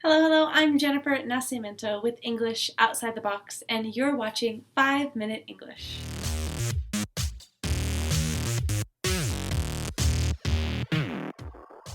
Hello, I'm Jennifer Nascimento with English Outside the Box, and you're watching 5-Minute English.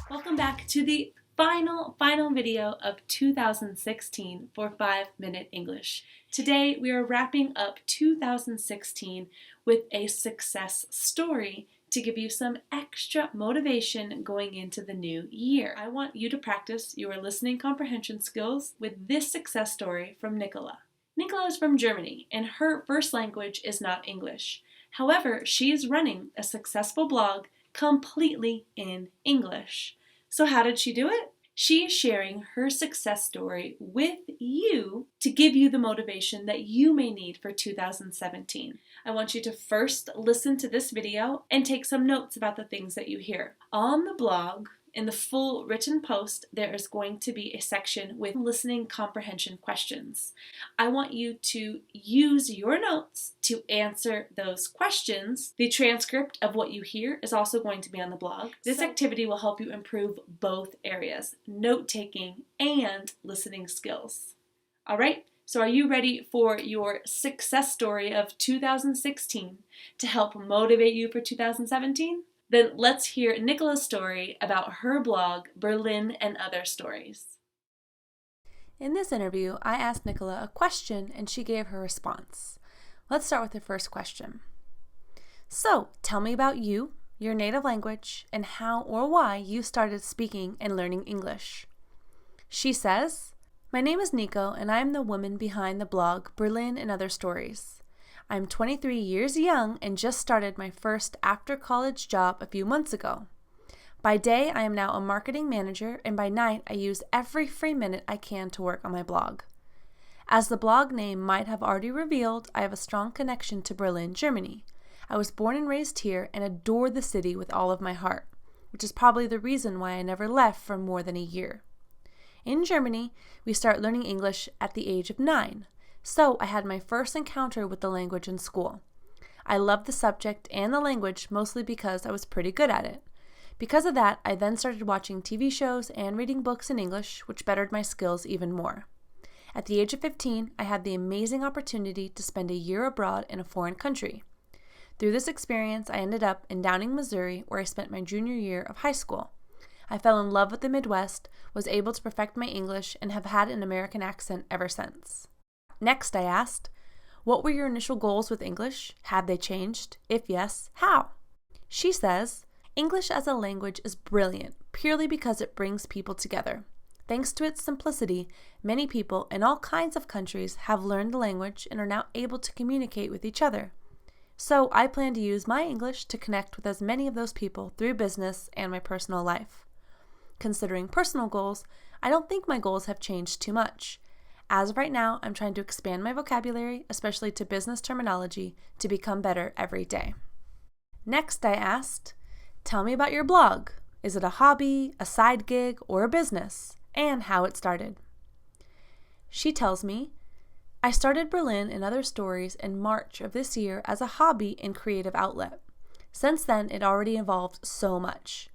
Welcome back to the final video of 2016 for 5-Minute English. Today we are wrapping up 2016 with a success story to give you some extra motivation going into the new year. I want you to practice your listening comprehension skills with this success story from Nicola. Nicola is from Germany, and her first language is not English. However, she is running a successful blog completely in English. So how did she do it? She is sharing her success story with you to give you the motivation that you may need for 2017. I want you to first listen to this video and take some notes about the things that you hear. On the blog, in the full written post, there is going to be a section with listening comprehension questions. I want you to use your notes to answer those questions. The transcript of what you hear is also going to be on the blog. This activity will help you improve both areas, note-taking and listening skills. All right, so are you ready for your success story of 2016 to help motivate you for 2017? Then let's hear Nicola's story about her blog, Berlin and Other Stories. In this interview, I asked Nicola a question and she gave her response. Let's start with the first question. So, tell me about you, your native language, and how or why you started speaking and learning English. She says, "My name is Nico and I am the woman behind the blog Berlin and Other Stories. I'm 23 years young and just started my first after-college job a few months ago. By day, I am now a marketing manager, and by night, I use every free minute I can to work on my blog. As the blog name might have already revealed, I have a strong connection to Berlin, Germany. I was born and raised here and adore the city with all of my heart, which is probably the reason why I never left for more than a year. In Germany, we start learning English at the age of 9. So I had my first encounter with the language in school. I loved the subject and the language mostly because I was pretty good at it. Because of that, I then started watching TV shows and reading books in English, which bettered my skills even more. At the age of 15, I had the amazing opportunity to spend a year abroad in a foreign country. Through this experience, I ended up in Downing, Missouri, where I spent my junior year of high school. I fell in love with the Midwest, was able to perfect my English, and have had an American accent ever since." Next, I asked, "What were your initial goals with English? Have they changed? If yes, how?" She says, "English as a language is brilliant, purely because it brings people together. Thanks to its simplicity, many people in all kinds of countries have learned the language and are now able to communicate with each other. So I plan to use my English to connect with as many of those people through business and my personal life. Considering personal goals, I don't think my goals have changed too much. As of right now, I'm trying to expand my vocabulary, especially to business terminology, to become better every day." Next, I asked, "Tell me about your blog. Is it a hobby, a side gig, or a business? And how it started." She tells me, "I started Berlin and Other Stories in March of this year as a hobby and creative outlet. Since then, it already evolved so much.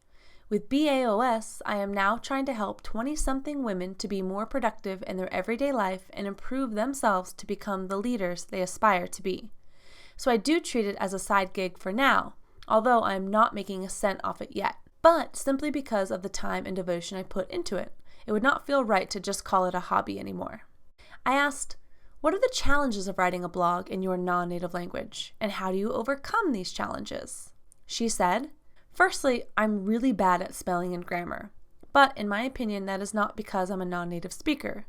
With BAOS, I am now trying to help 20-something women to be more productive in their everyday life and improve themselves to become the leaders they aspire to be. So I do treat it as a side gig for now, although I am not making a cent off it yet, but simply because of the time and devotion I put into it. It would not feel right to just call it a hobby anymore." I asked, "What are the challenges of writing a blog in your non-native language, and how do you overcome these challenges?" She said, "Firstly, I'm really bad at spelling and grammar, but in my opinion, that is not because I'm a non-native speaker.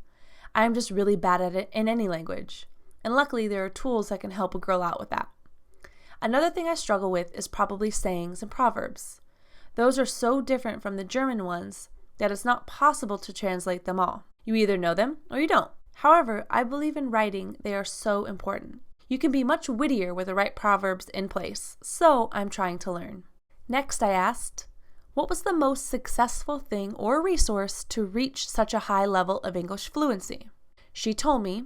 I am just really bad at it in any language, and luckily there are tools that can help a girl out with that. Another thing I struggle with is probably sayings and proverbs. Those are so different from the German ones that it's not possible to translate them all. You either know them or you don't. However, I believe in writing they are so important. You can be much wittier with the right proverbs in place, so I'm trying to learn." Next, I asked, "What was the most successful thing or resource to reach such a high level of English fluency?" She told me,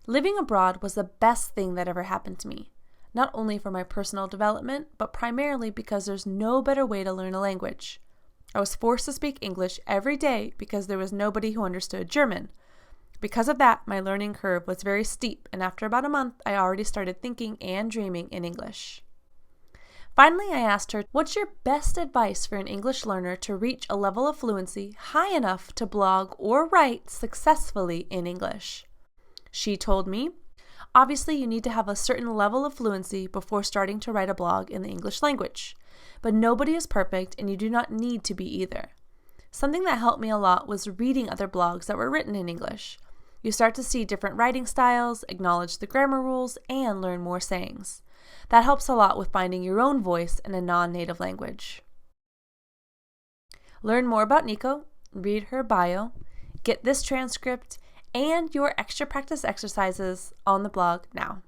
"Living abroad was the best thing that ever happened to me, not only for my personal development, but primarily because there's no better way to learn a language. I was forced to speak English every day because there was nobody who understood German. Because of that, my learning curve was very steep, and after about a month, I already started thinking and dreaming in English. Finally, I asked her, what's your best advice for an English learner to reach a level of fluency high enough to blog or write successfully in English? She told me, obviously you need to have a certain level of fluency before starting to write a blog in the English language, but nobody is perfect and you do not need to be either. Something that helped me a lot was reading other blogs that were written in English. You start to see different writing styles, acknowledge the grammar rules, and learn more sayings. That helps a lot with finding your own voice in a non-native language. Learn more about Nico, read her bio, get this transcript, and your extra practice exercises on the blog now.